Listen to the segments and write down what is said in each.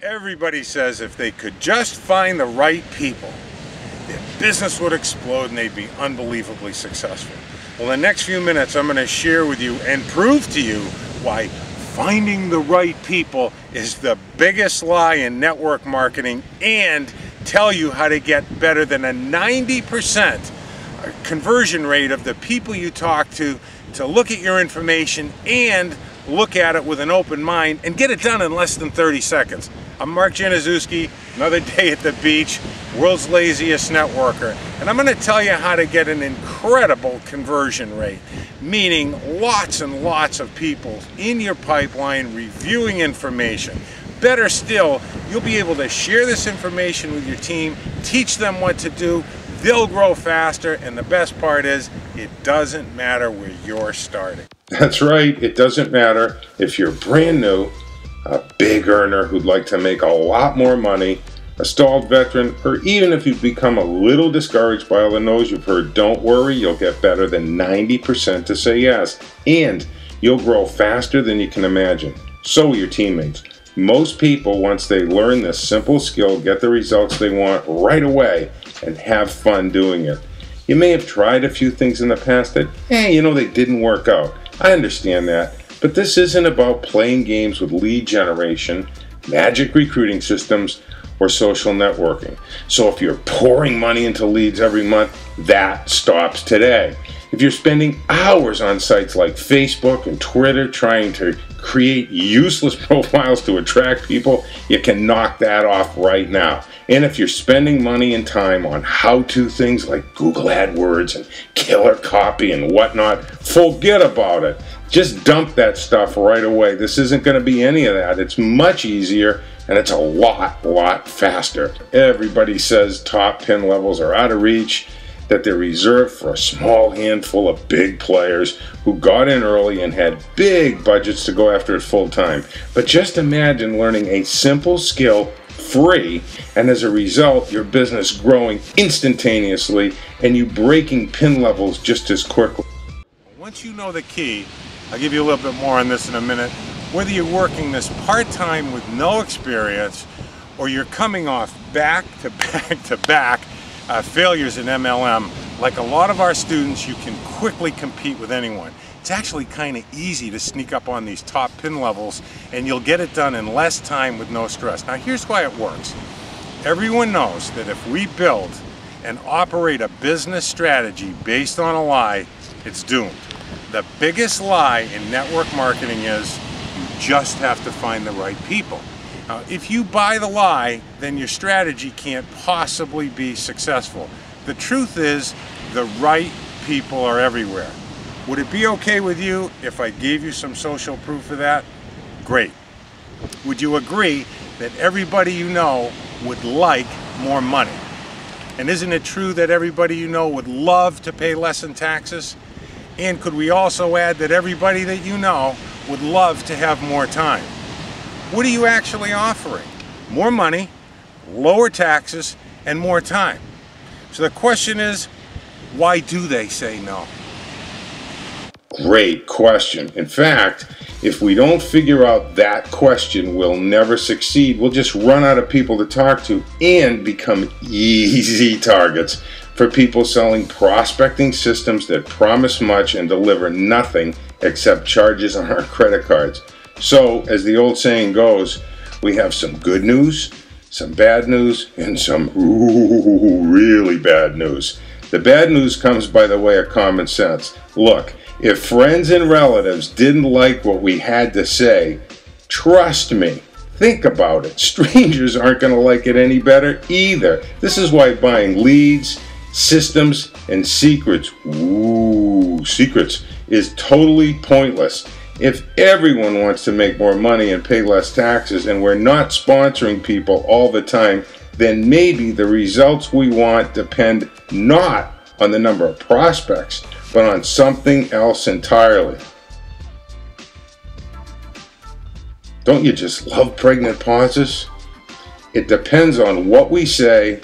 Everybody says if they could just find the right people, their business would explode and they'd be unbelievably successful. Well, in the next few minutes, I'm going to share with you and prove to you why finding the right people is the biggest lie in network marketing, and tell you how to get better than a 90% conversion rate of the people you talk to look at your information and look at it with an open mind and get it done in less than 30 seconds. I'm Mark Januszewski, another day at the beach, world's laziest networker, and I'm going to tell you how to get an incredible conversion rate, meaning lots and lots of people in your pipeline reviewing information. Better still, you'll be able to share this information with your team, teach them what to do, they'll grow faster, and the best part is, it doesn't matter where you're starting. That's right, it doesn't matter if you're brand new, a big earner who'd like to make a lot more money, a stalled veteran, or even if you've become a little discouraged by all the no's you've heard. Don't worry, you'll get better than 90% to say yes, and you'll grow faster than you can imagine. So will your teammates. Most people, once they learn this simple skill, get the results they want right away and have fun doing it. You may have tried a few things in the past that, they didn't work out. I understand that. But this isn't about playing games with lead generation, magic recruiting systems, or social networking. So if you're pouring money into leads every month, that stops today. If you're spending hours on sites like Facebook and Twitter trying to create useless profiles to attract people, you can knock that off right now. And if you're spending money and time on how-to things like Google AdWords and killer copy and whatnot, forget about it. Just dump that stuff right away. This isn't going to be any of that. It's much easier and it's a lot faster. Everybody says top pin levels are out of reach, that they're reserved for a small handful of big players who got in early and had big budgets to go after it full time. But just imagine learning a simple skill free, and as a result, your business growing instantaneously and you breaking pin levels just as quickly. Once you know the key, I'll give you a little bit more on this in a minute. Whether you're working this part-time with no experience or you're coming off back to back failures in MLM, like a lot of our students, you can quickly compete with anyone. It's actually kind of easy to sneak up on these top pin levels, and you'll get it done in less time with no stress. Now here's why it works. Everyone knows that if we build and operate a business strategy based on a lie, it's doomed. The biggest lie in network marketing is you just have to find the right people. Now, if you buy the lie, then your strategy can't possibly be successful. The truth is, the right people are everywhere. Would it be okay with you if I gave you some social proof of that? Great. Would you agree that everybody you know would like more money? And isn't it true that everybody you know would love to pay less in taxes? And could we also add that everybody that you know would love to have more time? What are you actually offering? More money, lower taxes, and more time. So the question is, why do they say no? Great question. In fact, if we don't figure out that question, we'll never succeed. We'll just run out of people to talk to and become easy targets for people selling prospecting systems that promise much and deliver nothing except charges on our credit cards. So, as the old saying goes, we have some good news, some bad news, and some really bad news. The bad news comes by the way of common sense. Look, if friends and relatives didn't like what we had to say, trust me, think about it. Strangers aren't going to like it any better either. This is why buying leads, systems, and secrets, secrets, is totally pointless. If everyone wants to make more money and pay less taxes and we're not sponsoring people all the time, then maybe the results we want depend not on the number of prospects, but on something else entirely. Don't you just love pregnant pauses? It depends on what we say,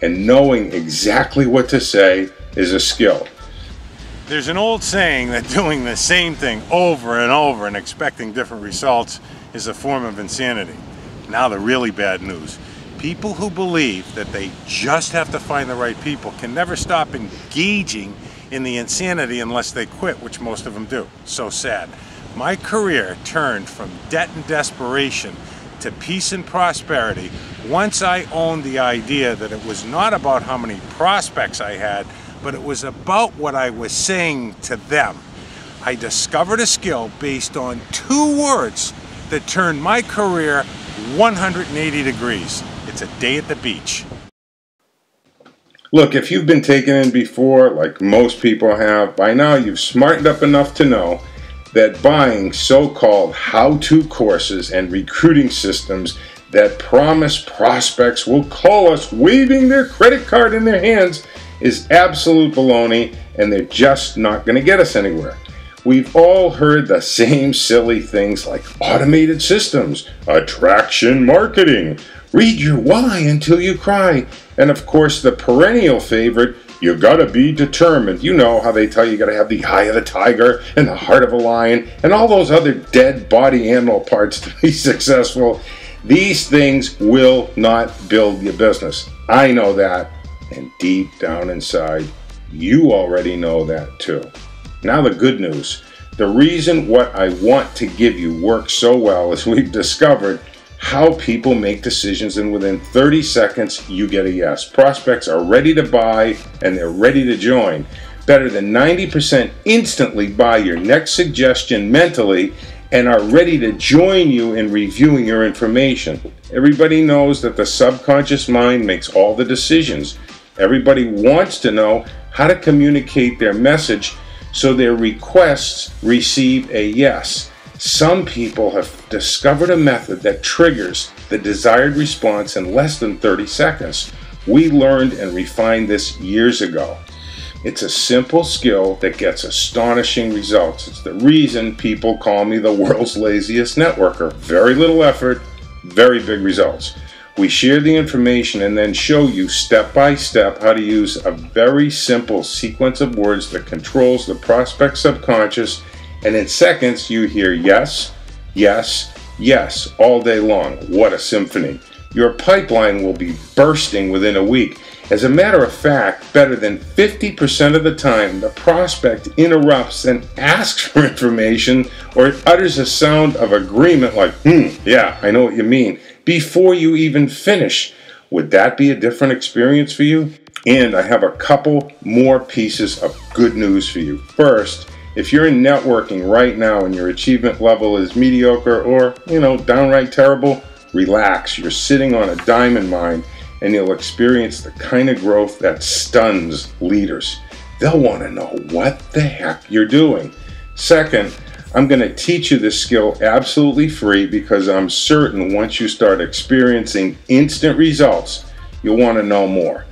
and knowing exactly what to say is a skill. There's an old saying that doing the same thing over and over and expecting different results is a form of insanity. Now the really bad news. People who believe that they just have to find the right people can never stop engaging in the insanity unless they quit, which most of them do. So sad. My career turned from debt and desperation to peace and prosperity once I owned the idea that it was not about how many prospects I had, but it was about what I was saying to them. I discovered a skill based on 2 words that turned my career 180 degrees. It's a day at the beach. Look, if you've been taken in before, like most people have, by now you've smartened up enough to know that buying so-called how-to courses and recruiting systems that promise prospects will call us waving their credit card in their hands is absolute baloney, and they're just not going to get us anywhere. We've all heard the same silly things like automated systems, attraction marketing, read your why until you cry, and of course the perennial favorite, you gotta be determined. You know how they tell you gotta have the eye of the tiger and the heart of a lion and all those other dead body animal parts to be successful. These things will not build your business. I know that, and deep down inside, you already know that too. Now the good news. The reason what I want to give you works so well is we've discovered how people make decisions, and within 30 seconds you get a yes. Prospects are ready to buy and they're ready to join. Better than 90% instantly buy your next suggestion mentally and are ready to join you in reviewing your information. Everybody knows that the subconscious mind makes all the decisions. Everybody wants to know how to communicate their message so their requests receive a yes. Some people have discovered a method that triggers the desired response in less than 30 seconds. We learned and refined this years ago. It's a simple skill that gets astonishing results. It's the reason people call me the world's laziest networker. Very little effort, very big results. We share the information and then show you step by step how to use a very simple sequence of words that controls the prospect's subconscious, and in seconds you hear yes, yes, yes all day long. What a symphony. Your pipeline will be bursting within a week. As a matter of fact, better than 50% of the time, the prospect interrupts and asks for information or utters a sound of agreement like, yeah, I know what you mean, before you even finish. Would that be a different experience for you? And I have a couple more pieces of good news for you. First, if you're in networking right now and your achievement level is mediocre or, downright terrible, relax. You're sitting on a diamond mine, and you'll experience the kind of growth that stuns leaders. They'll want to know what the heck you're doing. Second, I'm going to teach you this skill absolutely free because I'm certain once you start experiencing instant results, you'll want to know more.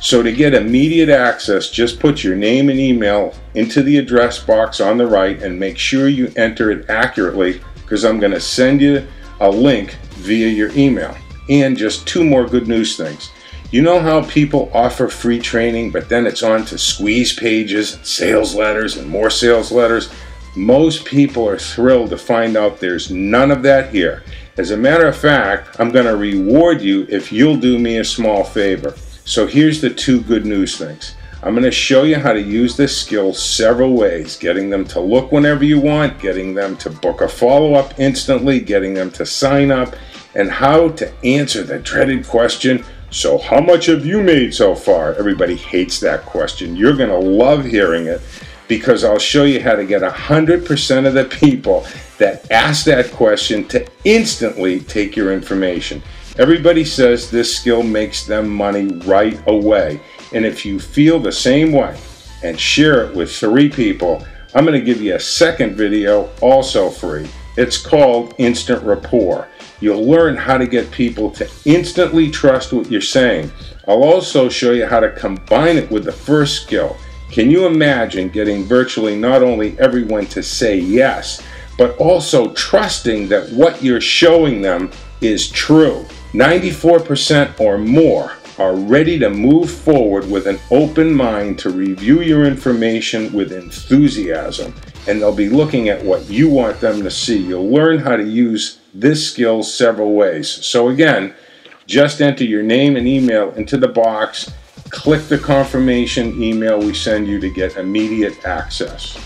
So to get immediate access, just put your name and email into the address box on the right and make sure you enter it accurately, because I'm going to send you a link via your email. And just 2 more good news things. You know how people offer free training, but then it's on to squeeze pages, and sales letters, and more sales letters? Most people are thrilled to find out there's none of that here. As a matter of fact, I'm going to reward you if you'll do me a small favor. So here's the 2 good news things. I'm going to show you how to use this skill several ways, getting them to look whenever you want, getting them to book a follow-up instantly, getting them to sign up, and how to answer the dreaded question, so how much have you made so far? Everybody hates that question. You're going to love hearing it, because I'll show you how to get 100% of the people that ask that question to instantly take your information. Everybody says this skill makes them money right away. And if you feel the same way and share it with 3 people, I'm going to give you a second video also free. It's called Instant Rapport. You'll learn how to get people to instantly trust what you're saying. I'll also show you how to combine it with the first skill. Can you imagine getting virtually not only everyone to say yes, but also trusting that what you're showing them is true? 94% or more are ready to move forward with an open mind to review your information with enthusiasm, and they'll be looking at what you want them to see. You'll learn how to use this skill several ways. So again, just enter your name and email into the box, click the confirmation email we send you to get immediate access.